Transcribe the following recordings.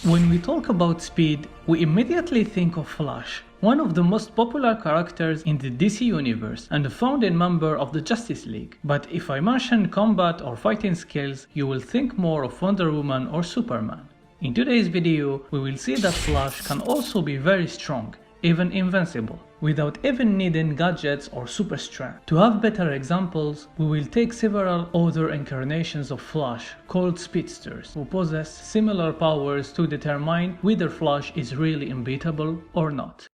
When we talk about speed, we immediately think of Flash, one of the most popular characters in the DC universe and a founding member of the Justice League. But if I mention combat or fighting skills, you will think more of Wonder Woman or Superman. In today's video, we will see that Flash can also be very strong, even invincible, without even needing gadgets or super strength. To have better examples, we will take several other incarnations of Flash called speedsters, who possess similar powers to determine whether Flash is really unbeatable or not.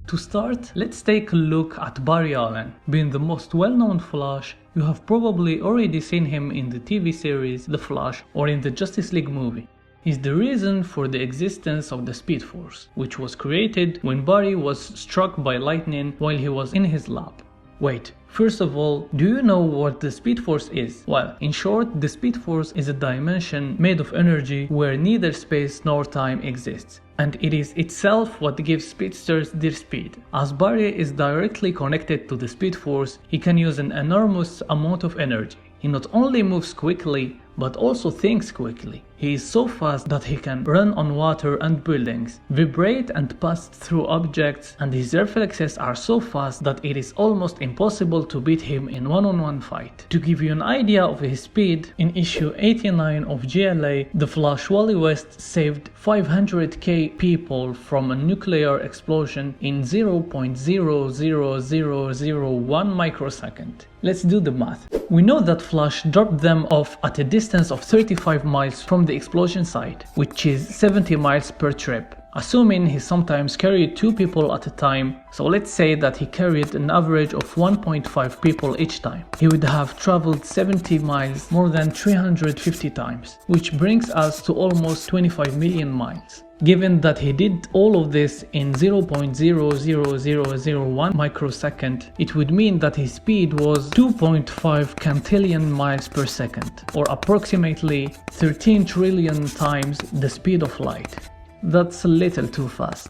To start, let's take a look at Barry Allen. Being the most well-known Flash, you have probably already seen him in the TV series The Flash or in the Justice League movie. He's the reason for the existence of the Speed Force, which was created when Barry was struck by lightning while he was in his lab. Wait, first of all, do you know what the Speed Force is? Well, in short, the Speed Force is a dimension made of energy where neither space nor time exists. And it is itself what gives speedsters their speed. As Barry is directly connected to the Speed Force, he can use an enormous amount of energy. He not only moves quickly, but also thinks quickly. He is so fast that he can run on water and buildings, vibrate and pass through objects, and his reflexes are so fast that it is almost impossible to beat him in one-on-one fight. To give you an idea of his speed, in issue 89 of GLA, the Flash Wally West saved 500k people from a nuclear explosion in 0.00001 microsecond. Let's do the math. We know that Flash dropped them off at a distance of 35 miles from the explosion site, which is 70 miles per trip. Assuming he sometimes carried 2 people at a time, so let's say that he carried an average of 1.5 people each time. He would have traveled 70 miles more than 350 times, which brings us to almost 25 million miles. Given that he did all of this in 0.00001 microsecond, it would mean that his speed was 2.5 cantillion miles per second, or approximately 13 trillion times the speed of light. That's a little too fast.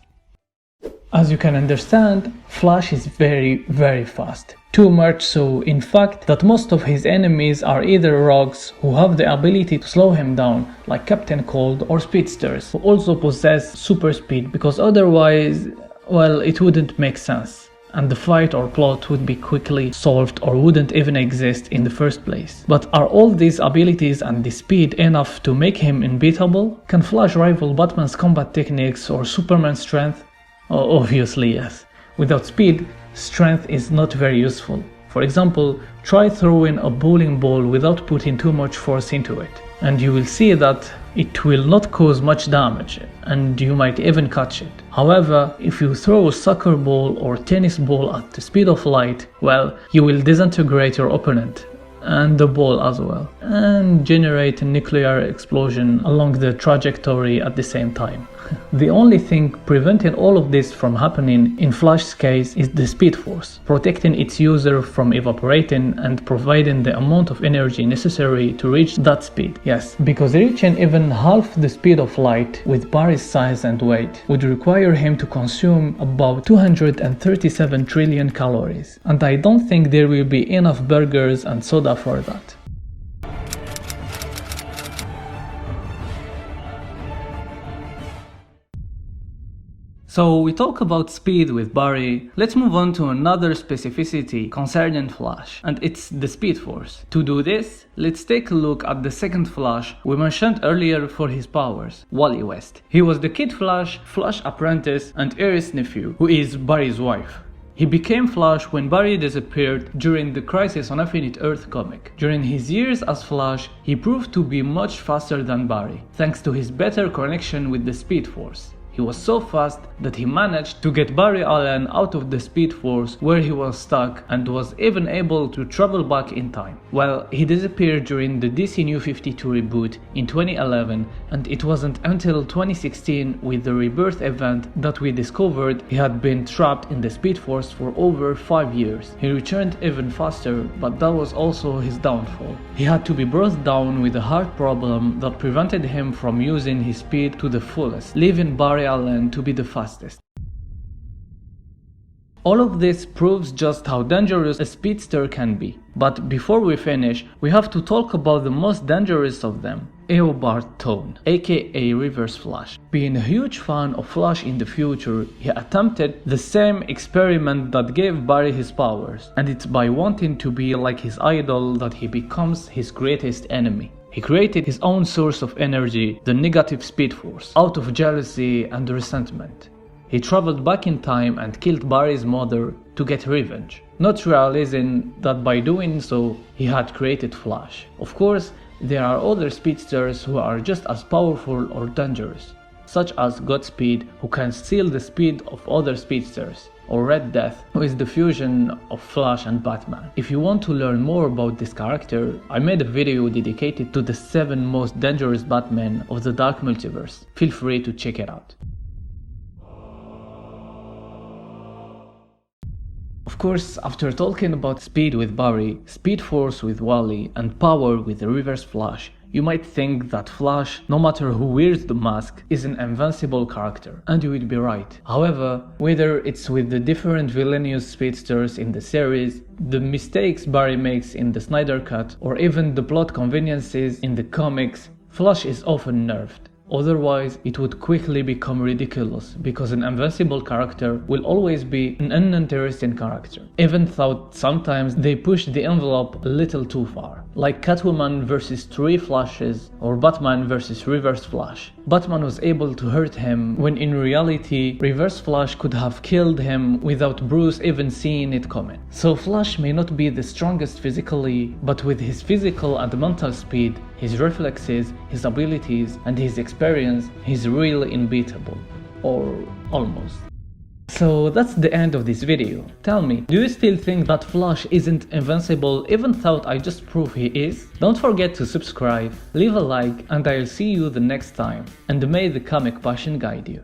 As you can understand, Flash is very fast. Too much so, in fact, that most of his enemies are either rogues who have the ability to slow him down, like Captain Cold, or speedsters who also possess super speed, because otherwise, well, it wouldn't make sense, and the fight or plot would be quickly solved or wouldn't even exist in the first place. But are all these abilities and the speed enough to make him unbeatable? Can Flash rival Batman's combat techniques or Superman's strength? Oh, obviously yes. Without speed, strength is not very useful. For example, try throwing a bowling ball without putting too much force into it, and you will see that it will not cause much damage, and you might even catch it. However, if you throw a soccer ball or tennis ball at the speed of light, well, you will disintegrate your opponent, and the ball as well, and generate a nuclear explosion along the trajectory at the same time. The only thing preventing all of this from happening in Flash's case is the Speed Force, protecting its user from evaporating and providing the amount of energy necessary to reach that speed. Yes, because reaching even half the speed of light with Barry's size and weight would require him to consume about 237 trillion calories, and I don't think there will be enough burgers and soda for that. So we talk about speed with Barry. Let's move on to another specificity concerning Flash, and it's the Speed Force. To do this, let's take a look at the second Flash we mentioned earlier for his powers, Wally West. He was the Kid Flash, Flash apprentice, and Iris' nephew, who is Barry's wife. He became Flash when Barry disappeared during the Crisis on Infinite Earth comic. During his years as Flash, he proved to be much faster than Barry, thanks to his better connection with the Speed Force. He was so fast that he managed to get Barry Allen out of the Speed Force where he was stuck and was even able to travel back in time. Well, he disappeared during the DC New 52 reboot in 2011, and it wasn't until 2016 with the Rebirth event that we discovered he had been trapped in the Speed Force for over 5 years. He returned even faster, but that was also his downfall. He had to be brought down with a heart problem that prevented him from using his speed to the fullest, leaving Barry Allen to be the fastest. All of this proves just how dangerous a speedster can be. But before we finish, we have to talk about the most dangerous of them, Eobard Thawne, aka Reverse Flash. Being a huge fan of Flash in the future, he attempted the same experiment that gave Barry his powers, and it's by wanting to be like his idol that he becomes his greatest enemy. He created his own source of energy, the negative Speed Force, out of jealousy and resentment. He traveled back in time and killed Barry's mother to get revenge, not realizing that by doing so, he had created Flash. Of course, there are other speedsters who are just as powerful or dangerous, such as Godspeed, who can steal the speed of other speedsters, or Red Death, who is the fusion of Flash and Batman. If you want to learn more about this character, I made a video dedicated to the 7 most dangerous Batmen of the Dark Multiverse. Feel free to check it out. Of course, after talking about speed with Barry, Speed Force with Wally, and power with the Reverse Flash, you might think that Flash, no matter who wears the mask, is an invincible character, and you would be right. However, whether it's with the different villainous speedsters in the series, the mistakes Barry makes in the Snyder Cut, or even the plot conveniences in the comics, Flash is often nerfed. Otherwise, it would quickly become ridiculous, because an invincible character will always be an uninteresting character, even though sometimes they push the envelope a little too far. Like Catwoman versus 3 Flashes, or Batman versus Reverse Flash. Batman was able to hurt him when in reality, Reverse Flash could have killed him without Bruce even seeing it coming. So Flash may not be the strongest physically, but with his physical and mental speed, his reflexes, his abilities, and his experience, he's really unbeatable. Or almost. So that's the end of this video. Tell me, do you still think that Flash isn't invincible even though I just proved he is? Don't forget to subscribe, leave a like, and I'll see you the next time. And may the comic passion guide you.